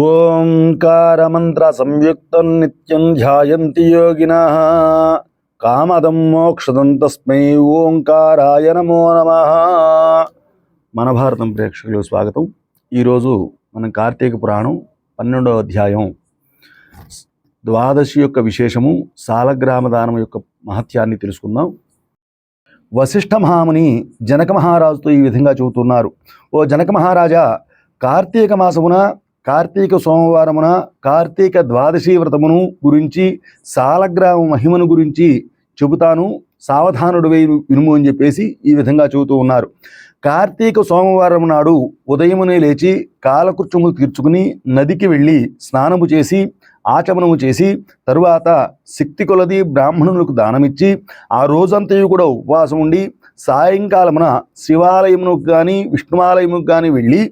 ఓంకారమంత్ర సంయుక్తం నిత్యం ధ్యాయంతి యోగినః కామదం మోక్షదం తస్మై ఓంకారాయ నమో నమః. మన భారతం ప్రేక్షకులకు స్వాగతం. ఈరోజు మనం కార్తీక పురాణం 12వ అధ్యాయం ద్వాదశి యొక్క విశేషము, సాలగ్రామ దానం యొక్క మహత్యాన్ని తెలుసుకుందాం. వశిష్ఠ మహాముని జనక మహారాజుతో ఈ విధంగా చెబుతున్నారు. ఓ జనక మహారాజా, కార్తీక మాసమున కార్తీక సోమవారమున కార్తీక ద్వాదశి వ్రతమును గురించి, సాలగ్రామ మహిమను గురించి చెబుతాను, సావధానుడు వినుము అని చెప్పేసి ఈ విధంగా చెబుతూ ఉన్నారు. కార్తీక సోమవారం నాడు ఉదయమునే లేచి కాలకృత్యములు తీర్చుకుని నదికి వెళ్ళి స్నానము చేసి ఆచమనము చేసి తరువాత శక్తి కొలది బ్రాహ్మణులకు దానమిచ్చి ఆ రోజంతయు కూడా ఉపవాసం ఉండి సాయంకాలమున శివాలయమునకు కానీ విష్ణువాలయముకు కానీ వెళ్ళి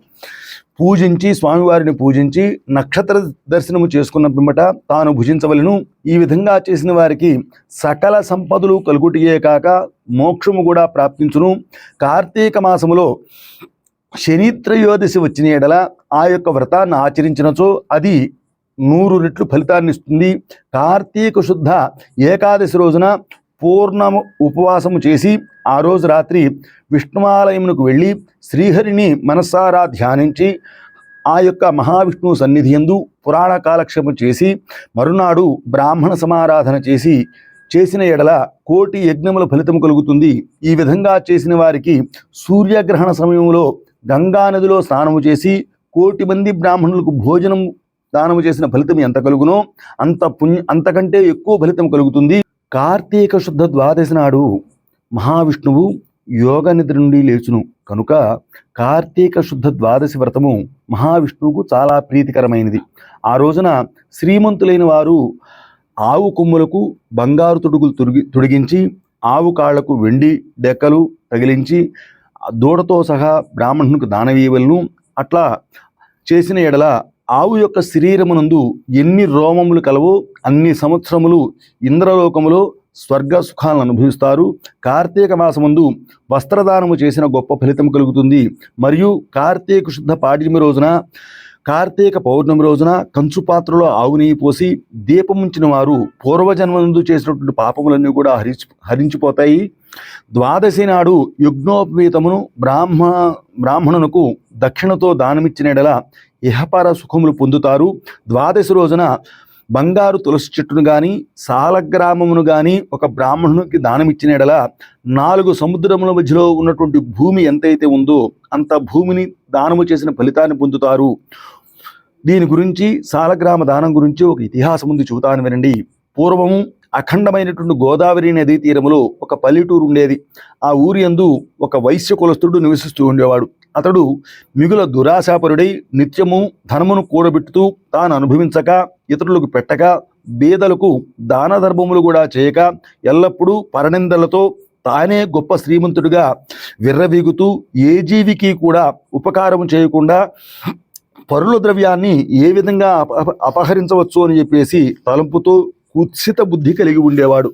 పూజించి స్వామివారిని పూజించి నక్షత్ర దర్శనము చేసుకున్న పిమ్మట తాను భుజించవలను. ఈ విధంగా చేసిన వారికి సకల సంపదలు కలుగుటియే కాక మోక్షము కూడా ప్రాప్తించును. కార్తీక మాసములో శనిత్రయోదశి వచ్చిన ఎడల ఆ యొక్క వ్రతాన్ని ఆచరించినచో అది 100 రెట్లు ఫలితాన్ని ఇస్తుంది. కార్తీక శుద్ధ ఏకాదశి రోజున పూర్ణము ఉపవాసము చేసి ఆ రోజు రాత్రి విష్ణువాలయమునకు వెళ్ళి శ్రీహరిని మనస్సారా ధ్యానించి ఆ యొక్క మహావిష్ణువు సన్నిధి యందు పురాణ కాలక్షేపం చేసి మరునాడు బ్రాహ్మణ సమారాధన చేసిన ఎడల 1,000,000 యజ్ఞముల ఫలితం కలుగుతుంది. ఈ విధంగా చేసిన వారికి సూర్యగ్రహణ సమయంలో గంగా నదిలో స్నానము చేసి 1,000,000 మంది బ్రాహ్మణులకు భోజనం దానము చేసిన ఫలితం ఎంత కలుగునో అంతకంటే ఎక్కువ ఫలితం కలుగుతుంది. కార్తీక శుద్ధ ద్వాదశి నాడు మహావిష్ణువు యోగ నిద్ర నుండి లేచును కనుక కార్తీక శుద్ధ ద్వాదశి వ్రతము మహావిష్ణువుకు చాలా ప్రీతికరమైనది. ఆ రోజున శ్రీమంతులైన వారు ఆవు కొమ్ములకు బంగారు తొడిగించి ఆవు కాళ్లకు వెండి డెక్కలు తగిలించి దూడతో సహా బ్రాహ్మణునికి దానవీయవలను. అట్లా చేసిన ఎడల ఆవు యొక్క శరీరమునందు ఎన్ని రోమములు కలవో అన్ని సంవత్సరములు ఇంద్రలోకములో స్వర్గ సుఖాలను అనుభవిస్తారు. కార్తీక మాసమందు వస్త్రదానము చేసిన గొప్ప ఫలితం కలుగుతుంది. మరియు కార్తీక శుద్ధ పాడ్యమి రోజున, కార్తీక పౌర్ణమి రోజున కంచు పాత్రలో ఆవు నెయ్యి పోసి దీపముంచిన వారు పూర్వజన్మనందు చేసినటువంటి పాపములన్నీ కూడా హరించిపోతాయి. ద్వాదశి నాడు యజ్ఞోపవీతమును బ్రాహ్మణునకు దక్షిణతో దానమిచ్చిన ఎడల ఇహపర సుఖములు పొందుతారు. ద్వాదశి రోజున బంగారు తులసి చెట్టును కానీ సాలగ్రామమును కానీ ఒక బ్రాహ్మణునికి దానమిచ్చిన ఎడల 4 సముద్రముల మధ్యలో ఉన్నటువంటి భూమి ఎంతైతే ఉందో అంత భూమిని దానము చేసిన ఫలితాన్ని పొందుతారు. దీని గురించి, సాలగ్రామ దానం గురించి ఒక ఇతిహాసం ఉంది, చెబుతాను వినండి. పూర్వము అఖండమైనటువంటి గోదావరి నదీ తీరములో ఒక పల్లెటూరు ఉండేది. ఆ ఊరి యందు ఒక వైశ్య కులస్తుడు నివసిస్తూ ఉండేవాడు. అతడు మిగుల దురాశాపరుడై నిత్యము ధనమును కూడబెట్టుతూ తాను అనుభవించక, ఇతరులకు పెట్టక, బీదలకు దాన ధర్మములు కూడా చేయక, ఎల్లప్పుడూ పరనిందలతో తానే గొప్ప శ్రీమంతుడిగా విర్రవీగుతూ ఏ జీవికి కూడా ఉపకారం చేయకుండా పరుల ద్రవ్యాన్ని ఏ విధంగా అపహరించవచ్చు అని చెప్పేసి తలంపుతో కుత్సిత బుద్ధి కలిగి ఉండేవాడు.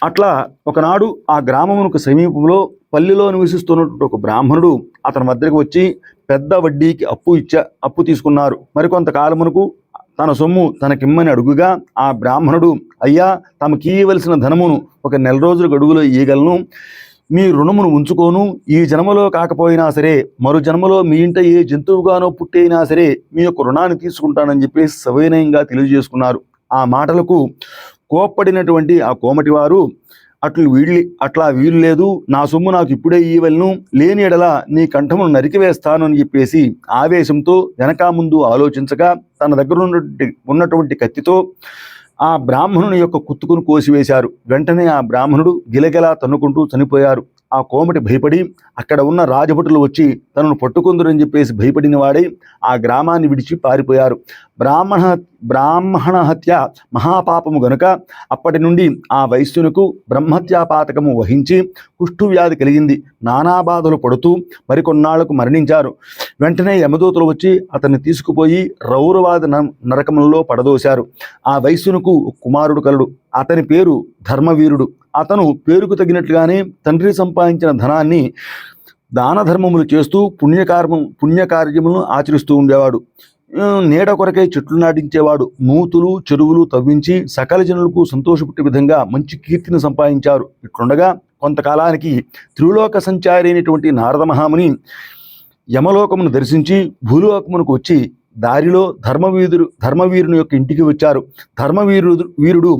అట్లా ఒకనాడు ఆ గ్రామమునకు సమీపంలో పల్లెలో నివసిస్తున్నటువంటి ఒక బ్రాహ్మణుడు అతని వద్దకు వచ్చి పెద్ద వడ్డీకి అప్పు తీసుకున్నారు. మరికొంతకాలమునకు తన సొమ్ము తనకిమ్మని అడుగుగా ఆ బ్రాహ్మణుడు, అయ్యా, తమకి ఇవ్వవలసిన ధనమును ఒక 1 నెల రోజుల గడువులో ఇయ్యగలను, మీ రుణమును ఉంచుకోను, ఈ జన్మలో కాకపోయినా సరే మరో జన్మలో మీ ఇంట ఏ జంతువుగానో పుట్టైనా సరే మీ యొక్క రుణాన్ని తీసుకుంటానని చెప్పేసి సవినయంగా తెలియజేసుకున్నారు. ఆ మాటలకు కోప్పడినటువంటి ఆ కోమటి వారు, అట్లా వీలు లేదు, నా సొమ్ము నాకు ఇప్పుడే ఇవ్వలను, లేని ఎడల నీ కంఠమును నరికివేస్తాను అని చెప్పేసి ఆవేశంతో వెనక ముందు ఆలోచించగా తన దగ్గర ఉన్నటువంటి కత్తితో ఆ బ్రాహ్మణుని యొక్క కుత్తుకును కోసివేశారు. వెంటనే ఆ బ్రాహ్మణుడు గిలగిలా తన్నుకుంటూ చనిపోయారు. ఆ కోమటి భయపడి అక్కడ ఉన్న రాజభటులు వచ్చి తనను పట్టుకుందరని చెప్పేసి భయపడిన వాడై ఆ గ్రామాన్ని విడిచి పారిపోయారు. బ్రాహ్మణ హత్య మహాపాపము గనుక అప్పటి నుండి ఆ వైశ్యునకు బ్రహ్మత్యాపాతకము వహించి కుష్ఠువ్యాధి కలిగింది. నానా బాధలు పడుతూ మరికొన్నాళ్లకు మరణించారు. వెంటనే యమదూతలు వచ్చి అతన్ని తీసుకుపోయి రౌరవాద నరకములలో పడదోశారు. ఆ వైశ్యునకు కుమారుడు కలడు. అతని పేరు ధర్మవీరుడు. అతను పేరుకు తగినట్లుగానే తండ్రి సంపాదించిన ధనాన్ని దాన ధర్మములు చేస్తూ పుణ్యకార్యములను ఆచరిస్తూ ఉండేవాడు. నీడ కొరకై చెట్లు నాటించేవాడు. నూతులు చెరువులు తవ్వించి సకల జనులకు సంతోషపెట్టే విధంగా మంచి కీర్తిని సంపాదించారు. ఇట్లుండగా కొంతకాలానికి త్రిలోక సంచారి అయినటువంటి నారద మహాముని యమలోకమును దర్శించి భూలోకమునకు వచ్చి దారిలో ధర్మవీరుని యొక్క ఇంటికి వచ్చారు. వీరుడు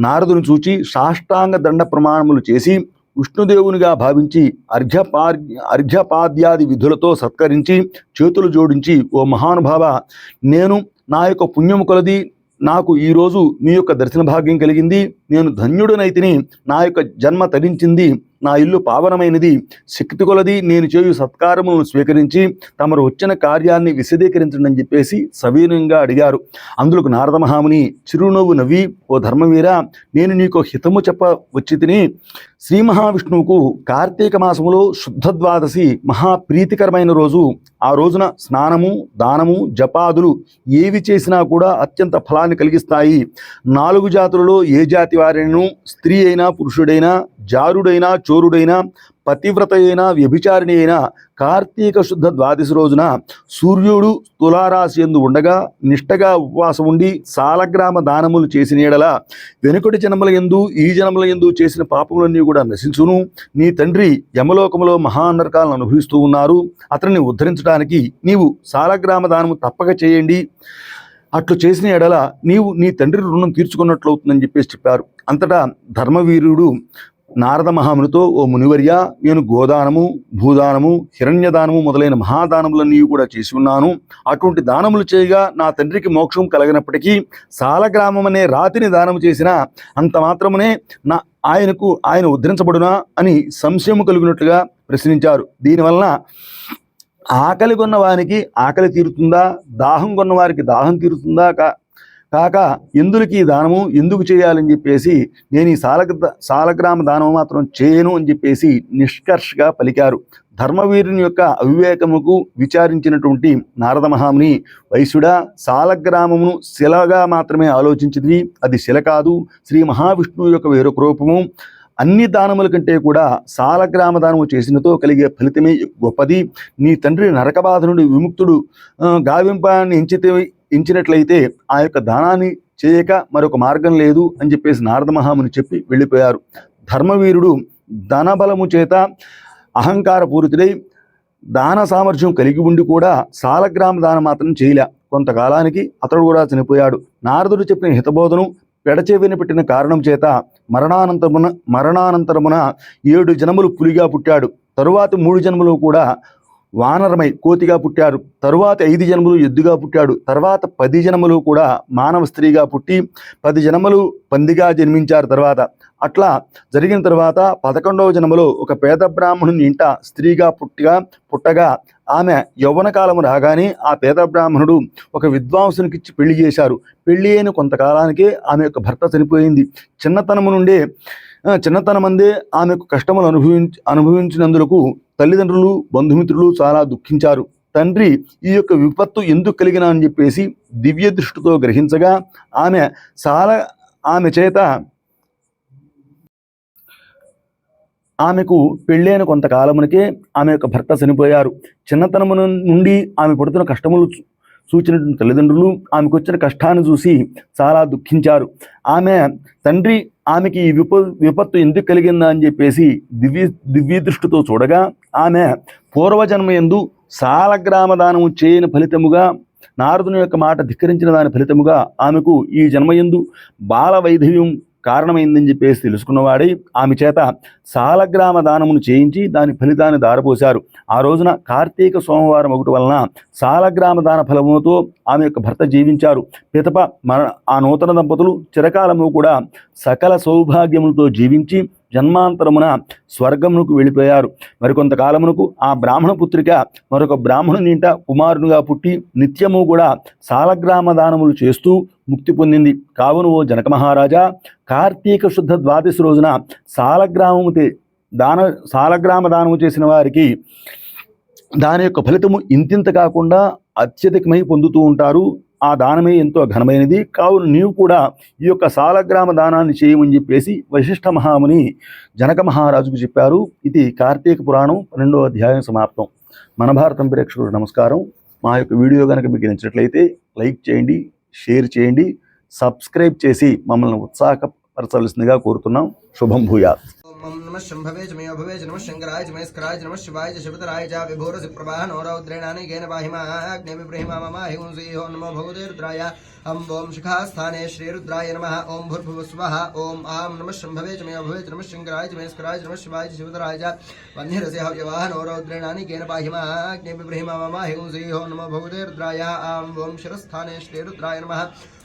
నారదును చూచి సాష్టాంగ దండ ప్రమాణములు చేసి విష్ణుదేవునిగా భావించి అర్ఘ్యపాద్యాది విధులతో సత్కరించి చేతులు జోడించి, ఓ మహానుభావ, నేను నా యొక్క పుణ్యము కొలది నాకు ఈరోజు మీ యొక్క దర్శన భాగ్యం కలిగింది. నేను ధన్యుడనైతిని. నా యొక్క జన్మ తరించింది. నా ఇల్లు పావనమైనది. శక్తి కొలది నేను చేయు సత్కారములను స్వీకరించి తమరు వచ్చిన కార్యాన్ని విశదీకరించండి అని చెప్పేసి సవీనంగా అడిగారు. అందులోకి నారద మహాముని చిరునవ్వు నవ్వి, ఓ ధర్మవీరా, నేను నీకు హితము చెప్ప వచ్చి తిని. శ్రీ మహావిష్ణువుకు కార్తీక మాసములో శుద్ధ ద్వాదశి మహాప్రీతికరమైన రోజు. ఆ రోజున స్నానము, దానము, జపాదులు ఏవి చేసినా కూడా అత్యంత ఫలాన్ని కలిగిస్తాయి. 4 జాతులలో ఏ జాతి వారైనా, స్త్రీ అయినా పురుషుడైనా, జారుడైనా చోరుడైనా, పతివ్రత అయినా వ్యభిచారిణి అయినా కార్తీక శుద్ధ ద్వాదశి రోజున సూర్యుడు తులారాశి యందు ఉండగా నిష్టగా ఉపవాసం ఉండి సాలగ్రామ దానములు చేసిన యెడల వెనుకటి జన్మల యందు ఈ జన్మల యందు చేసిన పాపములన్నీ కూడా నశించును. నీ తండ్రి యమలోకములో మహానరకాలను అనుభవిస్తూ ఉన్నారు. అతన్ని ఉద్ధరించడానికి నీవు సాలగ్రామ దానము తప్పక చేయండి. అట్లు చేసిన యెడల నీవు నీ తండ్రి రుణం తీర్చుకున్నట్లవుతుందని చెప్పారు. అంతటా ధర్మవీరుడు నారద మహామునితో, ఓ మునివర్య, నేను గోదానము, భూదానము, హిరణ్యదానము మొదలైన మహాదానములన్నీ కూడా చేసి ఉన్నాను. అటువంటి దానములు చేయగా నా తండ్రికి మోక్షం కలగనప్పటికీ సాలగ్రామం అనే రాతిని దానము చేసిన అంత మాత్రమునే ఆయన ఉద్ధరించబడునా అని సంశయము కలిగినట్లుగా ప్రశ్నించారు. దీనివలన ఆకలి కొన్న వారికి ఆకలి తీరుతుందా, దాహం కొన్న వారికి దాహం తీరుతుందా కాక ఎందులకి ఈ దానము ఎందుకు చేయాలని చెప్పేసి నేను ఈ సాలగ్రామ దానము మాత్రం చేయను అని చెప్పేసి నిష్కర్షగా పలికారు. ధర్మవీరుని యొక్క అవివేకముకు విచారించినటువంటి నారద మహాముని, వైశ్యుడా, సాలగ్రామమును శిలగా మాత్రమే ఆలోచించింది. అది శిల కాదు, శ్రీ మహావిష్ణువు యొక్క వేరొక రూపము. అన్ని దానముల కంటే కూడా సాలగ్రామ దానము చేసినతో కలిగే ఫలితమే గొప్పది. నీ తండ్రి నరకబాధ నుండి విముక్తుడు గావింపాన్ని ఎంచినట్లయితే ఆ యొక్క దానాన్ని చేయక మరొక మార్గం లేదు అని చెప్పేసి నారద మహాముని చెప్పి వెళ్ళిపోయారు. ధర్మవీరుడు ధనబలము చేత అహంకారపూరితుడై దాన సామర్థ్యం కలిగి ఉండి కూడా సాలగ్రామ దానం మాత్రం చేయలే. కొంతకాలానికి అతడు కూడా చనిపోయాడు. నారదుడు చెప్పిన హితబోధను పెడచెవిన పెట్టిన కారణం చేత మరణానంతరమున 7 జన్మలు పులిగా పుట్టాడు. తరువాత 3 జన్మలు కూడా వానరమై కోతిగా పుట్టారు. తరువాత 5 జన్మలు ఎద్దుగా పుట్టాడు. తర్వాత 10 జన్మలు కూడా మానవ స్త్రీగా పుట్టి 10 జన్మలు పందిగా జన్మించారు. తర్వాత అట్లా జరిగిన తర్వాత 11వ జన్మలో ఒక పేద బ్రాహ్మణుని ఇంట స్త్రీగా పుట్టగా ఆమె యవ్వన కాలము రాగానే ఆ పేద బ్రాహ్మణుడు ఒక విద్వాంసునికిచ్చి పెళ్లి చేశారు. పెళ్లి అయిన కొంతకాలానికే ఆమె యొక్క భర్త చనిపోయింది. చిన్నతనమందే ఆమెకు కష్టములు అనుభవించినందులకు తల్లిదండ్రులు బంధుమిత్రులు చాలా దుఃఖించారు. తండ్రి ఈ యొక్క విపత్తు ఎందుకు కలిగిన అని చెప్పేసి దివ్య దృష్టితో గ్రహించగా ఆమె చేత ఆమెకు పెళ్ళైన కొంతకాలమునకే ఆమె యొక్క భర్త చనిపోయారు. చిన్నతనము నుండి ఆమె పడుతున్న కష్టములు చూచినటువంటి తల్లిదండ్రులు ఆమెకు వచ్చిన కష్టాన్ని చూసి చాలా దుఃఖించారు. ఆమె తండ్రి ఆమెకి ఈ విపత్తు ఎందుకు కలిగిందా అని చెప్పేసి దివ్య దృష్టితో చూడగా ఆమె పూర్వజన్మయందు సాలగ్రామ దానము చేయని ఫలితముగా నారదుని యొక్క మాట ధిక్కరించిన దాని ఫలితముగా ఆమెకు ఈ జన్మయందు బాల వైధవ్యం కారణమైందని చెప్పేసి తెలుసుకున్నవాడై ఆమె చేత సాలగ్రామ దానమును చేయించి దాని ఫలితాన్ని దారపోశారు. ఆ రోజున కార్తీక సోమవారం ఒకటి వలన సాలగ్రామ దాన ఫలముతో ఆమె యొక్క భర్త జీవించారు. పితప ఆ నూతన దంపతులు చిరకాలము కూడా సకల సౌభాగ్యములతో జీవించి జన్మాంతరమున స్వర్గమునకు వెళ్ళిపోయారు. మరికొంతకాలమునకు ఆ బ్రాహ్మణ పుత్రిక మరొక బ్రాహ్మణుని ఇంట కుమారునిగా పుట్టి నిత్యము కూడా సాలగ్రామ దానములు చేస్తూ ముక్తి పొందింది. కావున ఓ జనక మహారాజా, కార్తీక శుద్ధ ద్వాదశి రోజున సాలగ్రామ దానము చేసిన వారికి దాని యొక్క ఫలితము ఇంతింత కాకుండా అత్యధికమై పొందుతూ ఉంటారు. ఆ దానమే ఎంతో ఘనమైనది. కావున నీవు కూడా ఈ యొక్క సాలగ్రామ దానాన్ని చేయమని చెప్పేసి వశిష్ఠ మహాముని జనక మహారాజుకు చెప్పారు. ఇది కార్తీక పురాణం 12వ అధ్యాయం సమాప్తం. మన భారతం ప్రేక్షకులకు నమస్కారం. మా యొక్క వీడియో కనుక మీకు నచ్చినట్లయితే లైక్ చేయండి, షేర్ చేయండి, సబ్స్క్రైబ్ చేసి మమ్మల్ని ఉత్సాహపరచవలసిందిగా కోరుతున్నాం. శుభం భూయాత్. ओम नमः शंभवे च मयो भवे च नमः शंकराय च महेश्वराय च नमः शिवाय च शिवतराय च विभोरसि प्रवाह नौरौद्रेणानि गेन पाहिमाग्ने विब्रहिमा ममाहिंसि हो नमो भगवते रुद्राय अं ओम शिखास्थाने श्रीरुद्राय नमः ओम भूर्भुवः स्वः ओम आं नमः शंभवे च मयो भवे च नमः शंकराय च महेश्वराय च नमः शिवाय च शिवतराय च वह्निरसि हव्यवाह नौरौद्रेणानि गेन पाहिमाग्ने विब्रहिमा ममाहिंसि हो नमो भगवते रुद्राय अं ओम शिरस्थाने श्रीरुद्राय नमः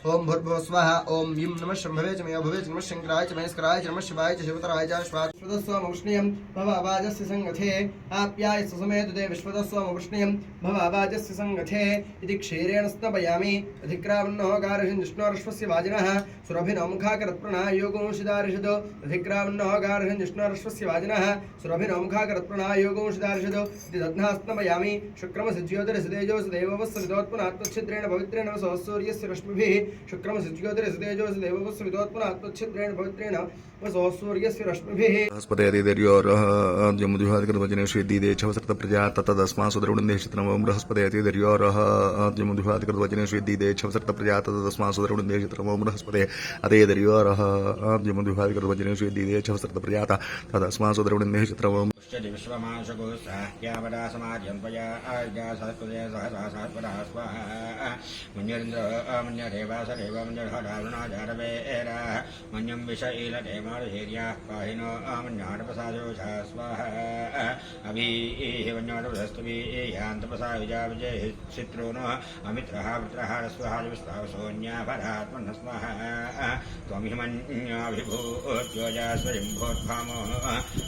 ओम भूर्भुवः स्वः ओम यं नमः शंभवे च मयो भवे च नमः शंकराय च महेश्वराय च नमः शिवाय च शिवतराय च श्वासस्वमुष्णियं भवावाजस्य संगथे आप्याय सुसमेतुते विश्वतस्वमुष्णियं भवावाजस्य संगथे इति क्षीरेण स्नपयामि अधिक्रावन्नो गार्हन् जिष्णोरश्वस्य वाजिनः सुरभिनोमुखाकरत्प्रणायोगोंशिदारिषदो अधिक्रावन्नो गार्हन् जिष्णोरश्वस्य वाजिनः सुरभिनोमुखाकरत्प्रणायोगोंशिदारिषदो इति दध्नास्नपयामि शुक्रमसिज्योतिरसितेजोऽसि देववस्य विदोत्पनात्मच्छिद्रेण पवित्रेण वसो सूर्यस्य रश्मिभिः शुक्रमसिज्योतिरसितेजोऽसि देववस्य विदोत्पनात्मच्छिद्रेण पवित्रेण वसो सूर्यस्य रश्मिभिः बृहस्पतिर्योर्जमुद्विहादिकृतवचनेष्वेद्दीदे छवसर्त प्रजा ततदस्मासु द्रवणदेशत्रमं बृहस्पतिर्योर्जमुद्विहादिकृतवचनेष्वेद्दीदे छवसर्त प्रजा ततदस्मासु द्रवणदेशत्रमं बृहस्पति अतेदर्योर्जमुद्विहादिकृतवचनेष्वेद्दीदे छवसर्त प्रजा ततदस्मासु द्रवणदेशत्रमं विश्वमाशगोस्यावदा समाज्यं त्वया आज्ञा सहस्पदे सहस्रासात्पदा स्वाहा मन्येन्द्र मन्यदेवासदेव मन्यर्हदारुणाजारवेर मन्यं विषईलदेमार्हेर्याः पाहिनो मन्याडपसाजोषा स्वाहा अभिः वन्योडपदस्तुभियान्तपसा विजाविजय चित्रो नः अमित्रः वृत्रः रस्वः विस्तावसोऽन्याभरात्मनः स्वाहा त्वमिमन्याभिभूत्योजास्वरिम्भोद्भामो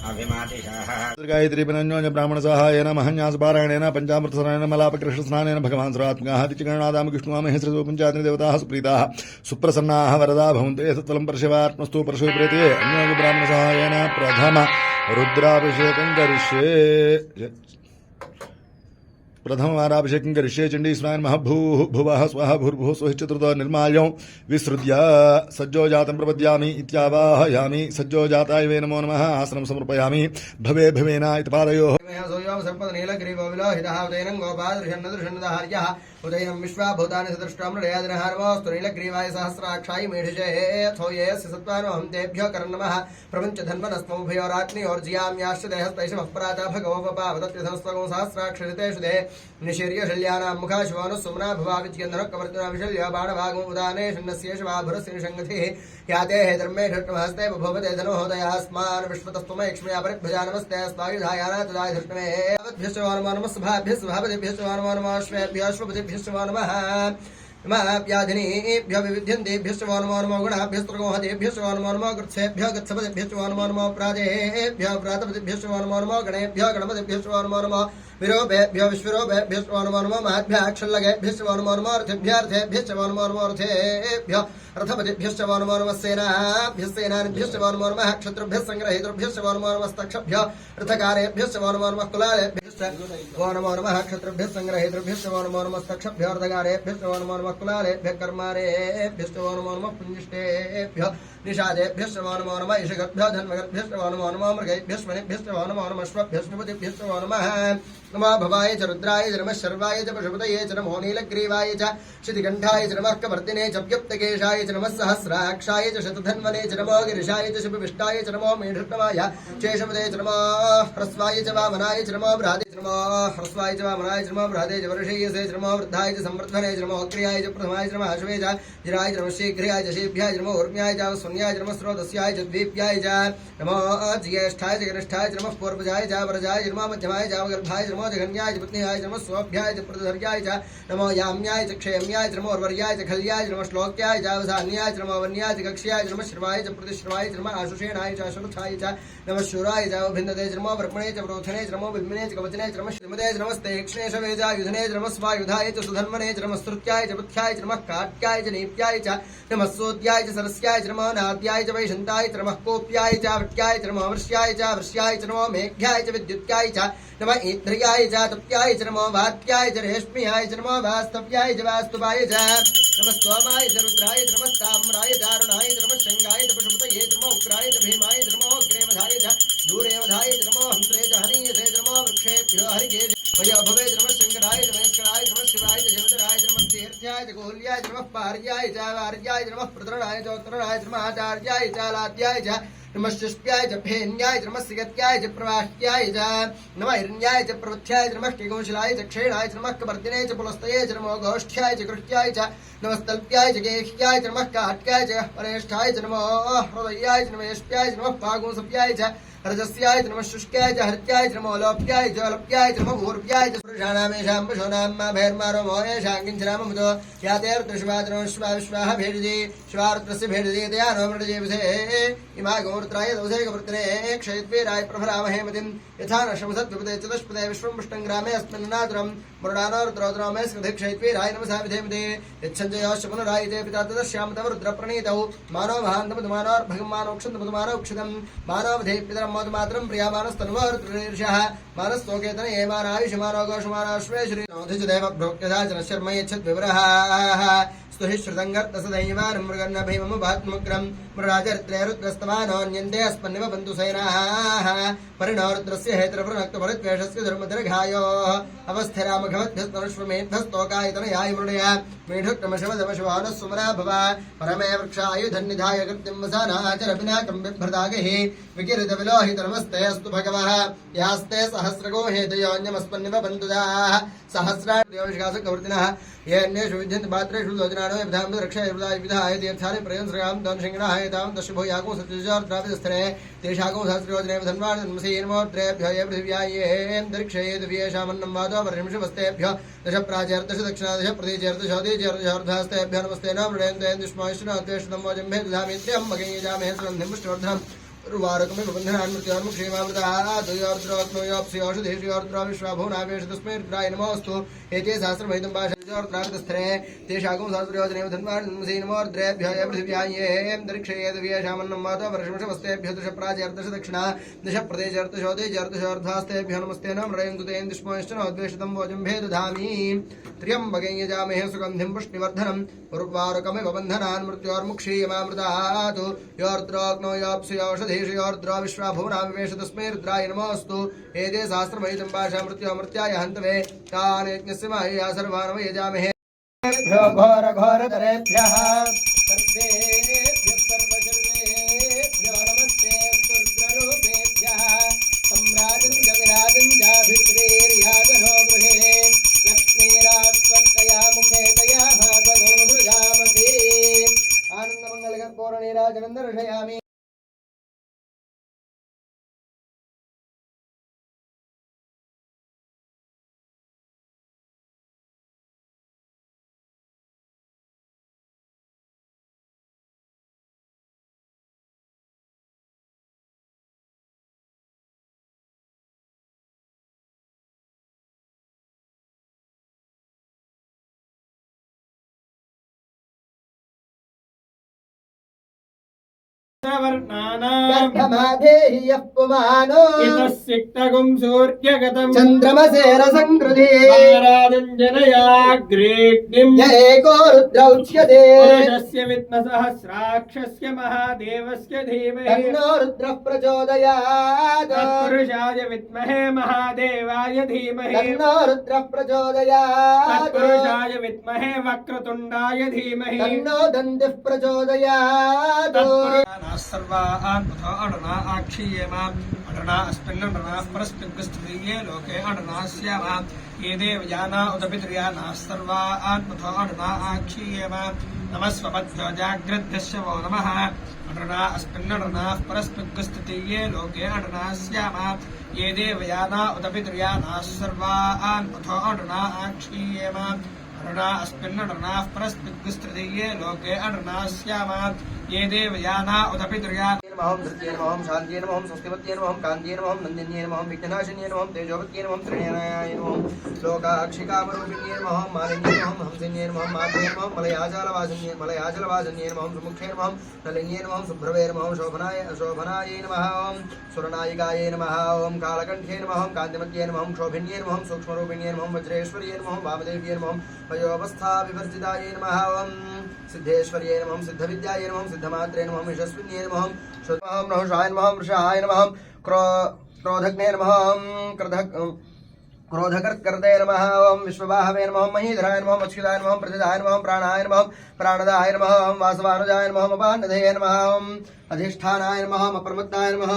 अभिमातिशाः गायत्री पिनन्योन्य ब्राह्मण सहायेन महन्यासपारायणेन पंचामृतसरायण मलापकृष्णस्नानेन भगवान् सर्वात्मकाः तिचिगणादाम विष्णुवामहे श्रीसुपञ्चाग्नि देवताः सुप्रीताः सुप्रसन्नाः वरदा भवन्ते सत्फलं परशिवात्मस्तु परशुः प्रीते अन्योन्य ब्राह्मण सहायेन प्रथम रुद्राभिषेकं करिष्ये प्रथमवाराभिषेकं करिष्ये चण्डी स्नान महभूः भुवः स्वः भूर्भुवः स्वः चतुर्थ निर्माल्यं विसृज्य सज्जो जातं प्रपद्यामि इत्यावाहयामि सज्जो जाताय वे नमो नमः आसनं समर्पयामि भवे भवेन इति पादयोः सोऽयं सर्पनीलग्रीवविलोहितः उदयनं गोपादृशन्नदृशन्नदहार्यः उदयनं विश्वाभूतानि सदृष्टामृडयादिनहारवस्तु नीलग्रीवाय सहस्राक्षाय मेढिषे अथो येऽस्य सत्त्वानोऽहं तेभ्यो करन्नमः प्रपञ्चधन्वनस्ममुभयोरात्मयोर्जियाम्याश्च देहस्तैषमः पराता भगवोपपावदत्यधनस्त्वगो सहस्राक्षरितेषु दे निशीर्यशल्यानां मुखाशिवानुः सुम्ना भवाविज्यन्धनः कवर्तनाविशल्य बाणभागो उदाने शन्नस्येष वाभुरस्य निषङ्गतिः याते हे धर्मे धृष्टमहस्ते भवते धनोदयास्मान् विश्वतस्त्वमैक्ष्म्या परिभ्यजा नमस्ते अस्मायुधायाना तदाय धृष्टमे अवद्भ्यश्च वानमो नमः सभाभ्यश्च भावतेभ्यश्च वानमो नमः अश्वेभ्यश्च वो नमः व्याधिनीभ्यो विविध्यन्तेभ्यश्च वो नमो नमो गुणाभ्यस्त्रगोहतेभ्यश्च वो नमो नमो कृत्सेभ्यो गच्छपतिभ्यश्च वो नमो नमो प्राजेभ्यो प्रातपतिभ्यश्च वो नमो नमो गणेभ्यो गणपतिभ्यश्च वो नमो नमो विरोपेभ्यो विश्वरूपेभ्यश्च वो नमो नमो महद्भ्याक्षल्लगेभ्यश्च वो नमो नमो अर्थेभ्यर्थेभ्यश्च वो नमो नमो अर्थेभ्यो रथपतिभ्यश्च वो नमो नमः सेनाभ्यश्च वो नमो नमः क्षत्रुभ्यः संग्रहीतृभ्यश्च वो नमो नमस्तक्षभ्यो रथकारेभ्यश्च वो नमो नमः कुलालेभ्यश्च वो नमो नमः क्षत्रुभ्यः संग्रहीतृभ्यश्च वो नमो नमस्तक्षभ्यो रथकारेभ्यश्च वो नमो नमः कुलालेभ्यः कर्मारेभ्यश्च वो नमो नमः पुण्यष्टेभ्यो निषादेभ्यश्च वो नमो नमः इषगद्भ्यो धन्वगद्भ्यश्च वो नमो नमः मृगैभ्यश्च वनेभ्यश्च वो नमो नमः अश्वभ्यश्च वो नमः नमः भवाय च रुद्राय च नमः शर्वाय च पशुपतये च नमो नीलग्रीवाय च क्षितिकण्ठाय च नमः कवर्तिने च व्यप्तकेशाय च नमः सहस्राक्षाय च शतधन्वने च नमो गिरिशाय च शुभविष्टाय च नमो मेढृष्टमाय चेशपदे च नमो ह्रस्वाय च वामनाय च नमो बृहदे च नमो ह्रस्वाय च वामनाय च नमो बृहदे च वर्षेयसे च नमो वृद्धाय च संवर्धने च नमो अग्र्याय च प्रथमाय च नमः अश्वे च जिराय च नमः शीघ्राय च शीभ्याय च नमो ऊर्म्याय च शून्याय च नमः स्रोतस्याय च द्वीप्याय च नमो ज्येष्ठाय च कनिष्ठाय च नमः पूर्वजाय च वरजाय च नमो मध्यमाय च गर्भाय च नमो जघन्याय च पत्न्याय च नमः स्वभ्याय च प्रतिधर्याय च नमो याम्याय च क्षेम्याय च नमो उर्वर्याय च खल्याय च नमः श्लोक्याय च अवधान्याय च नमो वन्याय च कक्ष्याय च नमः श्रवाय च प्रतिश्रवाय च नमः आशुषेणाय च अश्वत्थाय च नमः शूराय च भिन्नते च नमो ब्रह्मणे च प्रोथने च नमो बिम्बिने च कवचने च नमः श्रीमते च नमस्ते यक्षेशवे च युधने च नमः स्वायुधाय च सुधन्वने च नमः स्तुत्याय च बुद्ध्याय च नमः काट्याय च नीप्याय च नमः सोत्याय च सरस्याय च नमः नाद्याय च वैशन्ताय च नमः कोप्याय च वट्याय च नमः वर्ष्याय च नमो मेघ्याय च विद्युत्याय च नमः इंद्रियाय च तप्याय च नमो वात्याय च रेश्म्याय च नमो वास्तव्याय च वास्तुवाय च नमः सोमाय च रुद्राय च नमः ताम्राय च अरुणाय च नमः शंगाय च पशुपतये च नमः उग्राय च भीमाय च नमो अग्रेवधाय च दूरेवधाय च नमो हंत्रे च हनीयसे च नमो वृक्षेभ्यो हरिकेश भय भवे च नमः शंकराय च महेश्वराय च नमः शिवाय नमः पार्याय च वार्याय च नमः प्रतरणाय च उत्तरणाय च नमः आचार्याय च लाद्याय च नमः शिष्याय च फेन्याय च नमः सिगत्याय च प्रवाह्याय च नमः हिरण्याय च प्रवथ्याय च नमः टिगोंशलाय च क्षेणाय च नमः कपर्दिने च पुलस्तये च नमो गोष्ठ्याय च कृत्याय च नमस्तल्प्याय च गेह्याय च नमः काट्याय च परेष्ठाय च नमो हृदयाय च नमेष्प्याय च नमः पागुंसप्याय च रजस्याय च नमः शुष्क्याय च हृत्याय च नमो लोप्याय च लप्याय च नमः ऊर्व्याय च पुरुषाणामेषां पशूनां मा भैर्मारो मोहेषां किञ्चनाममुतो यातेर्दृश्वाचनो विश्वाः भेषजे शिवारुद्रस्य भेषजे दयानो मृडजे विधे इमा गौरुत्राय दौसे गवृत्तने क्षयद्वीराय प्रभरामहे मतिं यथा न शमसद्विपदे चतुष्पदे विश्वं पुष्टं ग्रामे अस्मिन्नादरं मृडानोरुद्रोद्रोमे स्कृधे क्षयद्वीराय नमसा विधे मते यच्छञ्जयोश्च पुनरायते पिता तदश्याम तव रुद्रप्रणीतौ मानो महान्तमुदमानोर्भगमानोक्षितं मानवधे पितरं मोदमात्रं प्रियामानस्तनुमरुद्रेर्षः मानस्तोकेतन एमानायुषमानो गोषमानाश्वेश्वरीनोधिजदेव भ्रोक्यदा च शर्म यच्छद्विवरः स्तुहि श्रुतङ्गर्तसदैवानं मृगन्नभैममुभात्मुग्रं मृडाचरित्रेरुद्रस्तमानोऽन्यन्ते अस्मन्निव बन्धुसैनाः परिणोरुद्रस्य हेतरवृनक्तपरिद्वेषस्य धर्मदर्घायोः अवस्थिरामघवद्भ्यस्तनुष्वमेध्वस्तोकायतनयाय मृडय मेढुक्रमशवदमशवानः सुमरा भव परमे वृक्षायुधन्निधाय कृत्यं वसानाचरपिनाकं बिभ्रदागैः विकिरितविलोहितनमस्ते अस्तु भगवः यास्ते सहस्रगो हेतयोऽन्यमस्मन्निव बन्धुदाः सहस्राणिकासकवर्तिनः येऽन्येषु विद्यन्ते पात्रेषु दोजनानो विधां रक्षाय विधाय तीर्थानि प्रयन्श्रयां दंशङ्गणाय तां दशभो यागो सत्यजार्द्राभिस्तरे तेषागो सहस्रयोजने धन्वान् नमसेन्मोद्रेभ्यो ये पृथिव्यायेऽन्तरिक्षये दिव्येषामन्नं वादो वर्षिंशवस्तेभ्यो दश प्राचेर्दश दक्षिणा दश प्रतीचेर्दशोदीचेर्दशार्धास्तेभ्यो नमस्ते न मृडेन्द्रेण दुष्माश्रनाद्वेषतं वोजं भेदधामित्र्यं मगेयजामहे सुगन्धिं पुष्टिवर्धनम् रुवारकमे बन्धनान्मृत्योर्मुक्षेमामृतादयोर्द्रोक्नोयोप्स्योषधेषयोर्द्रो विश्वाभुवनावेश तस्मै रुद्राय नमोऽस्तु एते सहस्रमहितं भाषयोर्द्रावितस्थे तेषागं सहस्रयोजनेव धन्वान्नमसे नमोर्द्रेभ्यो ये पृथिव्यायेऽन्तरिक्षये दिव्येषामन्नं वातो वर्षंशवस्तेभ्यो दश प्राचेर्दश दक्षिणा दश प्रदेशेर्दशोदयेर्दशार्धास्तेभ्यो नमस्ते न मृडयन्तु तेन दुष्मश्चनोद्वेषितं वोजं भेदधामि त्र्यम्बकं यजामहे सुगन्धिं पुष्टिवर्धनम् उर्वारुकमिव बन्धनान् मृत्योर्मुक्षीयमामृतात् योर्द्रोक्नोयोप्स्योषधेषयोर्द्रो विश्वाभुवनाविवेश तस्मै रुद्राय नमोऽस्तु एते सहस्रमहितं भाषा मृत्योमृत्याय हन्तवे तान् यज्ञस्य मायया सर्वान् यजामहे घोरघोरतरेभ्यः सर्वेभ्यः सर्वसर्वेभ्यो नमस्ते रुद्ररूपेभ्यः सम्राजं च विराजं चाभिश्रीर्याजनो गृहे लक्ष्मीराष्ट्रकया मुखे तया भागवतो सृजामति आनन्दमङ्गलकर्पूरनीराजनं दर्शयामि वर्णानां पुमानो इतस्सिक्तगुं सूर्यगतं चन्द्रमसेन संकृति आराधञ्जनयाग्रेग्निं एको रुद्र उच्यते पुरुषस्य विद्मसहस्राक्षस्य महादेवस्य धीमहि तन्नो रुद्रः प्रचोदयात् तत्पुरुषाय विद्महे महादेवाय धीमहि तन्नो रुद्रः प्रचोदयात् तत्पुरुषाय विद्महे वक्रतुण्डाय धीमहि तन्नो दन्तिः प्रचोदयात् सर्वान् पुतो अणना आक्षीयेमा अणना अस्मिन्नणनाः परस्मिन्गस्त्रीये लोके अणना स्यामा ये देवयाना उत पितृयानाः सर्वान् पुतो अणना आक्षीयेमा नमस्वपद्भ्यो जाग्रद्भ्यश्च वो नमः अणना अस्मिन्नणनाः परस्मिन्गस्त्रीये लोके अणना स्यामा ये देवयाना उत पितृयानाः सर्वान् पुतो अणना आक्षीयेमा अणना अस्मिन्नणनाः परस्मिन्गस्त्रीये लोके अणना स्यामा ये देवयाना उत पितृयानाः नमः धृत्ये नमः शान्त्ये नमः स्वस्तिपत्ये नमः कान्त्ये नमः नन्दिन्ये नमः विघ्ननाशिन्ये नमः तेजोपत्ये नमः त्रिणयनाय नमः लोकाक्षिकामरूपिण्ये नमः मालिन्ये नमः हंसिन्ये नमः मातये नमः मलयाचलवासिन्ये नमः सुमुखे नमः नलिन्ये नमः सुभ्रवे नमः शोभनाय नमः ओं सुरनायिकायै नमः ओं कालकण्ठे नमः कान्तिमत्ये नमः क्षोभिन्ये नमः सूक्ष्मरूपिण्ये नमः वज्रेश्वर्ये नमः वामदेव्ये नमः वयोवस्था विवर्जितायै नमः ओं सिद्धेश्वर्ये नमः सिद्धविद्यायै नमः सिद्धमात्रे नमः यशस्विन्ये नमः नहुषाय नमः वृषाय नमः क्रोधग्ने नमः क्रोधकर्कर्ते नमः ओम विश्ववाहवे नमः महीधराय नमः मत्स्यदाय नमः प्रतिदाय नमः प्राणाय नमः प्राणदाय नमः वासवानुजाय नमः अपानधये नमः अधिष्ठानाय नमः अप्रमत्ताय नमः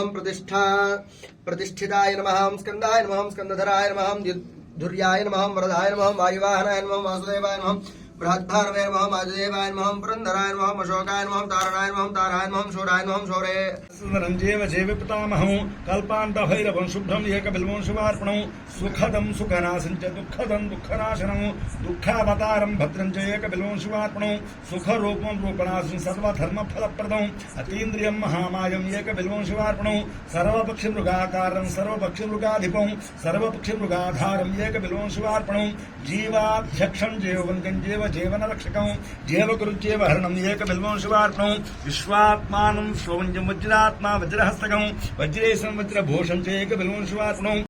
प्रतिष्ठिताय नमः स्कन्दाय नमः स्कन्दधराय नमः धुर्याय नमः वरदाय नमः वायुवाहनाय नमः वासुदेवाय नमः बृहद्भानवे नमः वाजुदेवाय नमः पुरन्दराय नमः अशोकाय नमः तारणाय नमः ताराय नमः शूराय नमः शौरे सुंदरंजेव जेव पितामहं कल्पान्तभैरवं शुभ्रं एकबिल्वं शुभार्पणं सुखदं सुखनाशं च दुःखदं दुःखनाशनं दुःखावतारं भद्रं च एकबिल्वं शुभार्पणं सुखरूपं रूपनाशं सर्वधर्मफलप्रदं अतीन्द्रियं महामायं एकबिल्वं शुभार्पणं सर्वपक्षिमृगाकारं सर्वपक्षिमृगाधिपं सर्वपक्षिमृगाधारं एकबिल्वं शुभार्पणं जीवाध्यक्षं जीववन्द्यं जीवनरक्षकं जीवकुरुज्येव हरणं एकबिल्वं शुभार्पणं विश्वात्मानं स्ववञ्जं वज्रात्मा वज्रहस्तकं वज्रेशं वज्रभूषं च एकबिल्वं शुभार्पणं